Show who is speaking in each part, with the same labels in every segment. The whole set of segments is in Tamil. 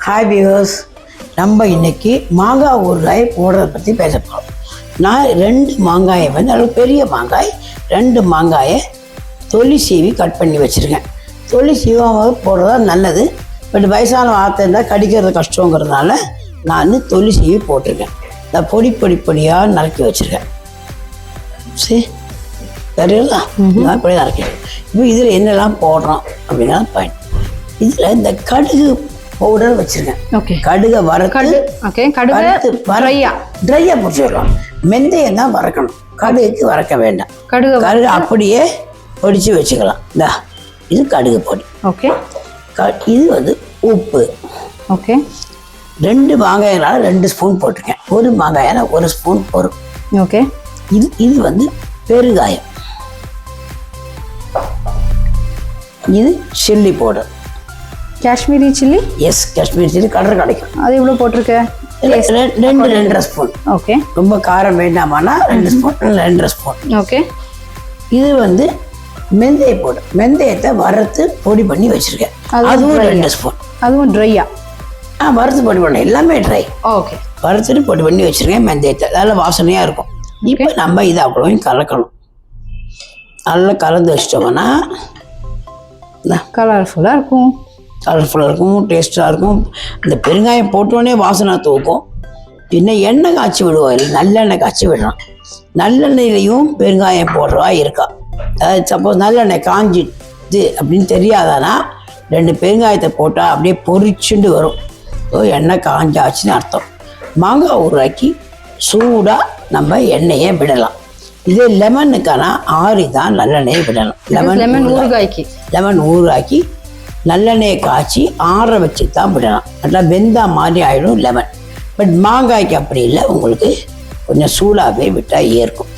Speaker 1: ஹாய் வியூவர்ஸ், நம்ம இன்னைக்கு மாங்காய் ஊறுகாய் போடுறத பற்றி பேச போகிறோம். நான் 2 மாங்காயை வந்து நல்ல பெரிய மாங்காய் 2 மாங்காயை தொலி சீவி கட் பண்ணி வச்சுருக்கேன். தொலி சீவாக போடுறதா நல்லது. பட் வயசான வார்த்தை இருந்தால் கடிக்கிறது கஷ்டங்கிறதுனால நான் தொலி சீவி போட்டிருக்கேன். இந்த பொடியாக நறுக்கி வச்சுருக்கேன். சரி சரிங்களா? நான் இப்படி நறுக்கிறேன். இப்போ இதில் என்னெல்லாம் போடுறோம் அப்படின்னா பாயிண்ட். இதில் இந்த கடுகு பவுடர் வச்சிருக்கேன்.
Speaker 2: ஓகே,
Speaker 1: கடுகை வறுத்து ட்ரையாக பிடிச்சிடலாம். மெந்தையம் தான் வறுக்கணும், கடுகுக்கு வறுக்க வேண்டாம். கடுகு அப்படியே பொடிச்சு வச்சுக்கலாம். இந்த இது கடுகு பொடி.
Speaker 2: ஓகே,
Speaker 1: இது வந்து உப்பு.
Speaker 2: ஓகே,
Speaker 1: 2 மாங்காயினால 2 ஸ்பூன் போட்டிருக்கேன். 1 மாங்காயால் 1 ஸ்பூன் போடும்.
Speaker 2: ஓகே,
Speaker 1: இது வந்து பெருங்காயம். இது chilli powder,
Speaker 2: Kashmiri chilli.
Speaker 1: Yes, Kashmiri chilli colour கிடைக்கும்.
Speaker 2: அது எவ்வளோ போட்டிருக்க?
Speaker 1: 2 ஸ்பூன்.
Speaker 2: ஓகே,
Speaker 1: ரொம்ப காரம் வேண்டாமானா 2 ஸ்பூன் 2 ஸ்பூன்.
Speaker 2: ஓகே,
Speaker 1: இது வந்து மெந்தைய பவுடர். மெந்தையத்தை வறுத்து பொடி பண்ணி வச்சிருக்கேன். அதுவும் 2 ஸ்பூன்.
Speaker 2: அதுவும் ட்ரையா?
Speaker 1: வறுத்து பொடி பண்ண எல்லாமே ட்ரை.
Speaker 2: ஓகே,
Speaker 1: வறுத்துட்டு பொடி பண்ணி வச்சிருக்கேன் மெந்தையத்தை. நல்ல வாசனையாக இருக்கும். இப்போ நம்ம இதை அவ்வளோவும் கலக்கணும். நல்லா கலந்து வச்சிட்டோம்னா
Speaker 2: கலர்ஃபுல்லாக இருக்கும்,
Speaker 1: டேஸ்ட்டாக இருக்கும். இந்த பெருங்காயம் போட்டோடனே வாசனை தூக்கும். பின்ன எண்ணெய் காய்ச்சி விடுவோம், இல்லை நல்லெண்ணெய் காய்ச்சி விடலாம். நல்லெண்ணெயிலையும் பெருங்காயம் போடுறவா இருக்கா. அதாவது சப்போஸ் நல்லெண்ணெய் காஞ்சிட்டு அப்படின்னு தெரியாதானா 2 பெருங்காயத்தை போட்டால் அப்படியே பொரிச்சுண்டு வரும். எண்ணெய் காஞ்சாச்சுன்னு அர்த்தம். மாங்காய் ஊறுகாய்க்கு சூடாக நம்ம எண்ணெயை விடலாம். இது லெமனுக்கான ஆறி தான் நல்லெண்ணெயை விடணும். லெமன் ஊறுகாய்க்கு நல்லெண்ணெயை காய்ச்சி ஆற வச்சு தான் விடலாம். நல்லா வெந்தா மாதிரி ஆகிடும் லெமன். பட் மாங்காய்க்கு அப்படி இல்லை, உங்களுக்கு கொஞ்சம் சூடாகவே விட்டால் ஏற்கும்.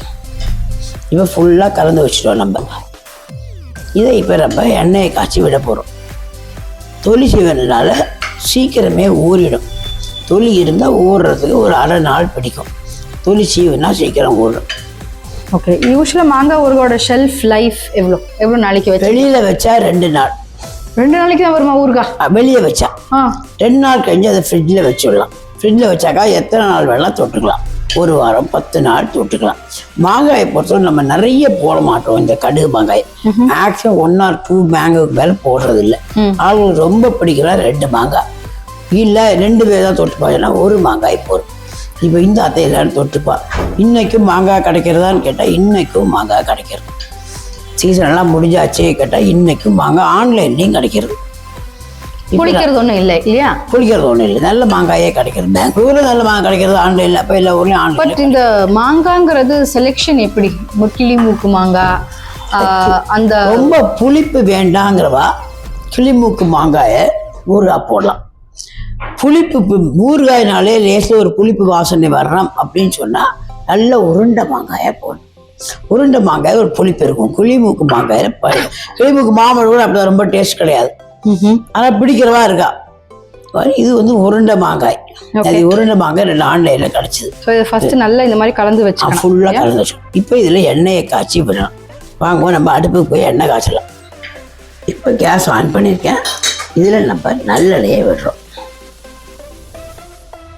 Speaker 1: இப்போ ஃபுல்லாக கலந்து வச்சுட்டோம் நம்ம. இதை இப்போ நம்ம எண்ணெயை காய்ச்சி விட போகிறோம். தொலி சீவனால சீக்கிரமே ஊறிடும். தொலி இருந்தால் ஊறுறதுக்கு ஒரு அரை நாள் பிடிக்கும். தொலி சீவுனா சீக்கிரம் ஊறும்.
Speaker 2: ஓகே, யூஸ்வலாக மாங்காய் ஊறுகாயோட ஷெல்ஃப் லைஃப் எவ்வளோ நாளைக்கு வச்சு?
Speaker 1: வெளியில் வச்சா 2 நாள்.
Speaker 2: 2 நாளைக்கு தான் வருமா ஊறுகாய்?
Speaker 1: வெளியே வச்சா 2 நாள் கழிஞ்சு அதை ஃப்ரிட்ஜில் வச்சுடலாம். ஃப்ரிட்ஜில் வச்சாக்கா எத்தனை நாள் வேணாலும் தொட்டுக்கலாம். 1 வாரம் 10 நாள் தொட்டுக்கலாம். மாங்காயை பொறுத்தவரை நம்ம நிறைய போட மாட்டோம். இந்த கடுகு மாங்காய் மேக்ஸிமம் 1 or 2 மேங்கோக்கு மேலே போடுறது இல்லை. அவங்களுக்கு ரொம்ப பிடிக்கிற 2 மாங்காய் இல்லை 2 பேர் தான் தொட்டுப்பாங்கன்னா 1 மாங்காய் போடும். இப்போ இந்த அத்தை எல்லாரும் தொட்டுப்பா. இன்னைக்கும் மாங்காய் கிடைக்கிறதான்னு கேட்டால் இன்னைக்கும் மாங்காய் கிடைக்கிறது. சீசனெல்லாம் முடிஞ்சாச்சே கேட்டால் இன்னைக்கும் மாங்காய் ஆன்லைன்லேயும் கிடைக்கிறது.
Speaker 2: புளிக்கிறது ஒன்றும் இல்லை இல்லையா?
Speaker 1: புளிக்கிறது ஒன்றும் இல்லை, நல்ல மாங்காயே கிடைக்கிறது. பெங்களூரில் நல்ல மாங்காய் கிடைக்கிறது ஆன்லைனில். அப்போ எல்லா ஊர்லேயும் ஆன்லைன்.
Speaker 2: பட் இந்த மாங்காங்கிறது செலெக்ஷன் எப்படி? கிளிமூக்கு மாங்காய் அந்த
Speaker 1: ரொம்ப புளிப்பு வேண்டாங்கிறவா கிளிமூக்கு மாங்காயை ஊறுகாய் போடலாம். புளிப்பு ஊறுகாயினாலே லேசில் ஒரு புளிப்பு வாசனை வரணும் அப்படின்னு சொன்னால் நல்ல உருண்டை மாங்காயை போடணும். உருண்டை மாங்காய் ஒரு புளிப்பு இருக்கும். கிளிமூக்கு மாங்காயில் கிளிமூக்கு மாம்பழம் கூட அப்படி ரொம்ப டேஸ்ட் கிடையாது. ஆனால் பிடிக்கிறவா இருக்கா. இது வந்து உருண்டை மாங்காய். அது உருண்டை மாங்காய் 2 ஆன்லைனில் கிடச்சிது.
Speaker 2: ஃபர்ஸ்ட் நல்லா இந்த மாதிரி கலந்து வச்சு
Speaker 1: ஃபுல்லாக கலந்து வச்சோம். இப்போ இதில் எண்ணெயை காய்ச்சி விடணும். வாங்குவோம், நம்ம அடுப்புக்கு போய் எண்ணெய் காய்ச்சலாம். இப்போ கேஸ் ஆன் பண்ணியிருக்கேன். இதில் நம்ம நல்லெண்ணெயை விடுறோம்.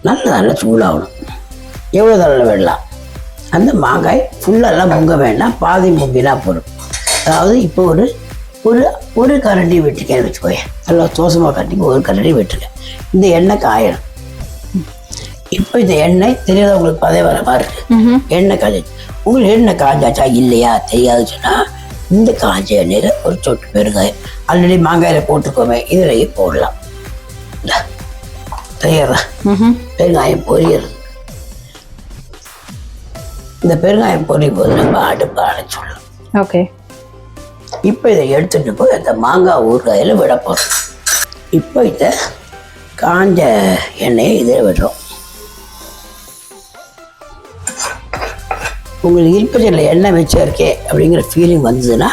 Speaker 1: நல்லா சூடாகணும். எவ்வளோ தடவை விடலாம். அந்த மாங்காய் ஃபுல்லெல்லாம் முங்க வேண்டாம், பாதி முங்கினா போடும். அதாவது இப்போ ஒரு கரண்டி விட்டுருக்கேன் வச்சுக்கோங்க. நல்லா தோசமாக கட்டிங்க 1 கரண்டி விட்டுருக்கேன். இந்த எண்ணெய் காயணும். இப்போ இந்த எண்ணெய் தெரியாத உங்களுக்கு பதவி வர மாதிரி இருக்கு. எண்ணெய் காய்ச்சி உங்களுக்கு எண்ணெய் காய்ச்சாச்சா இல்லையா தெரியாது சொன்னால் இந்த காய்ச்ச எண்ணெயில் ஒரு சொட்டு பெருங்காயம் ஆல்ரெடி மாங்காயில் போட்டுக்கோமே இதுலையும் போடலாம். தயாரா பெருங்காயம் பொரியிறது. இந்த பெருங்காயம் பொரியும் போது நம்ம அடுப்பை அடைச்சிடலாம்.
Speaker 2: ஓகே,
Speaker 1: இப்போ இதை எடுத்துகிட்டு போய் அந்த மாங்காய் ஊறுகாயில் விட போகிறோம். இப்போ இதை காஞ்ச எண்ணெயை இதில் விடுறோம். உங்களுக்கு இருப்பதில் எண்ணெய் வச்சா இருக்கே அப்படிங்கிற ஃபீலிங் வந்ததுன்னா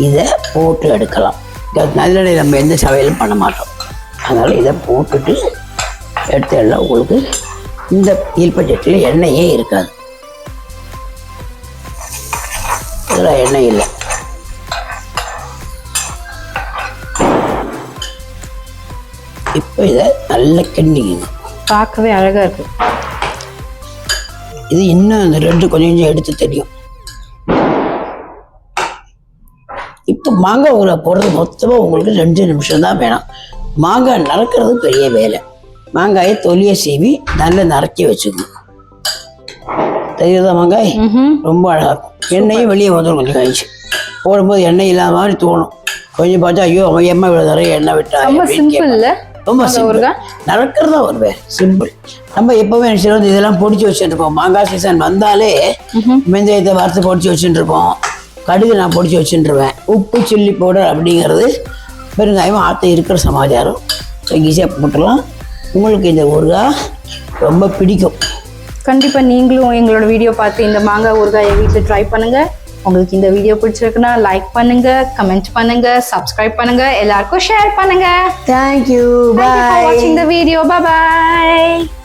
Speaker 1: இதை போட்டு எடுக்கலாம். நல்லெண்ணெய் நம்ம எந்த சமையலும் பண்ண மாட்டோம். அதனால் இதை போட்டுட்டு எடுத்துடலாம். உங்களுக்கு இந்த ஈல்பச்சட்டில் எண்ணெயே இருக்காது. இதில் எண்ணெய் இல்லை. இப்போ இதை நல்லா கிண்டிக்கணும்.
Speaker 2: பார்க்கவே அழகா இருக்கு.
Speaker 1: இது இன்னும் அந்த ரெண்டு கொஞ்சம் கொஞ்சம் எடுத்து தெரியும். இப்போ மாங்காய் ஊற போடுறது மொத்தமாக உங்களுக்கு 2 நிமிஷம் தான் வேணும். மாங்காய் நறுக்கிறது பெரிய வேலை. மாங்காயை தொலியை சீவி நல்லா நறுக்கி வச்சுக்கணும். தெரியுதா மாங்காய்? ரொம்ப அழகாக இருக்கும். எண்ணெயும் வெளியே வந்துடும். கொஞ்சம் கழிச்சு போடும்போது எண்ணெய் இல்லாத மாதிரி தோணும். கொஞ்சம் பார்த்தா ஐயோ எம்மா இவ்வளோ தர எண்ணெய் விட்டா.
Speaker 2: ரொம்ப சிம்பிள்.
Speaker 1: நடக்கிறதா ஒரு வேலை சிம்பிள். நம்ம எப்பவுமே நினைச்சிருந்தோம் இதெல்லாம் பொடிச்சு வச்சுருப்போம். மாங்காய் சீசன் வந்தாலே வெந்தயத்தை வறுத்து பொடிச்சு வச்சுட்டுருப்போம். கடுகு நான் பொடிச்சு வச்சுட்டுருவேன். உப்பு சில்லி பவுடர் அப்படிங்கிறது பெருங்காயம் ஆற்ற இருக்கிற சமாச்சாரம். ஈஸியாக போட்டுடலாம். உங்களுக்கு இந்த ஊறுகாய் ரொம்ப பிடிக்கும்.
Speaker 2: கண்டிப்பாக நீங்களும் எங்களோட வீடியோ பார்த்து இந்த மாங்காய் ஊறுகாயை வீட்டில் ட்ரை பண்ணுங்கள். உங்களுக்கு இந்த வீடியோ பிடிச்சிருக்குன்னா லைக் பண்ணுங்க, கமெண்ட் பண்ணுங்க, சப்ஸ்கிரைப் பண்ணுங்க, எல்லாருக்கும் ஷேர் பண்ணுங்க.
Speaker 1: Thank you.
Speaker 2: Thank you for watching the video. Bye bye.